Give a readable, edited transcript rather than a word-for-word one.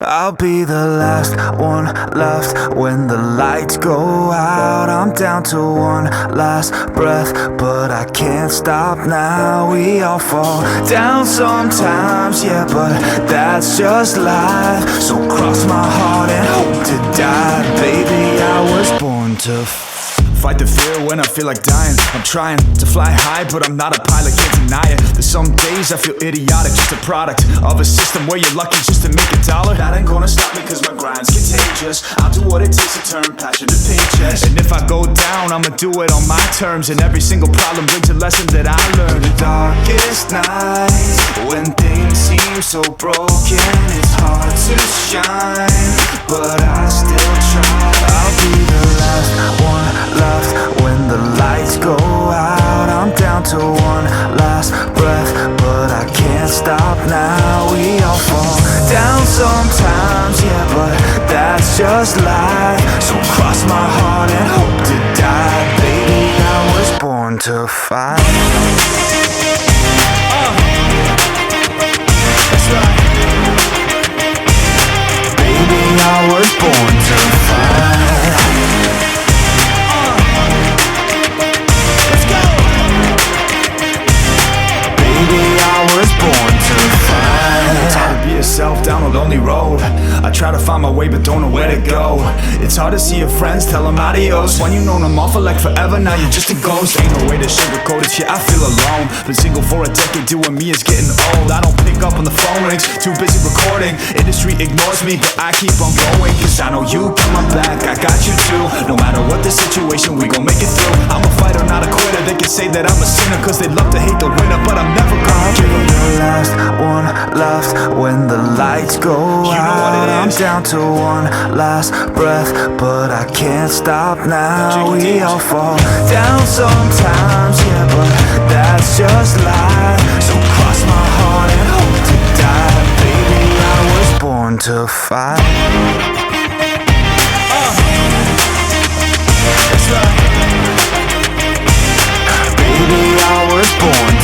I'll be the last one left when the lights go out. I'm down to one last breath, but I can't stop now. We all fall down sometimes, yeah, but that's just life. So cross my heart and hope to die. Baby, I was born to fight the fear when I feel like dying. I'm trying to fly high, but I'm not a pilot, can't deny it. There's some days I feel idiotic, just a product of a system where you're lucky just to make $1. That ain't gonna stop me cause my grind's contagious. I'll do what it takes to turn passion to paychecks. And if I go down, I'ma do it on my terms. And every single problem brings a lesson that I learned. The darkest nights, when things seem so broken, it's hard to shine, but I still try. I'll be the last one left when the lights go out. I'm down to one last breath, but I can't stop now. We all fall down sometimes, yeah, but that's just life. So cross my heart and hope to die. Baby, I was born to fight. That's right. Baby, I was born to fight. Down a lonely road, I try to find my way but don't know where to go. It's hard to see your friends, tell them adios. When you known them all for like forever, now you're just a ghost. Ain't no way to sugarcoat it, yeah, I feel alone. Been single for a decade, doing me is getting old. I don't pick up on the phone rings, too busy recording. Industry ignores me, but I keep on going, cause I know you got my back, I got you too. No matter what the situation, we gon' make it through. I'm a fighter, not a quitter. They can say that I'm a sinner, cause they love to hate the winner, but I'm never gonna give up. The last one left when the lights go out. I'm down to one last breath, but I can't stop now. We all fall down sometimes, yeah, but that's just life. So cross my heart and hope to die. Baby, I was born to fight. That's right. Baby, I was born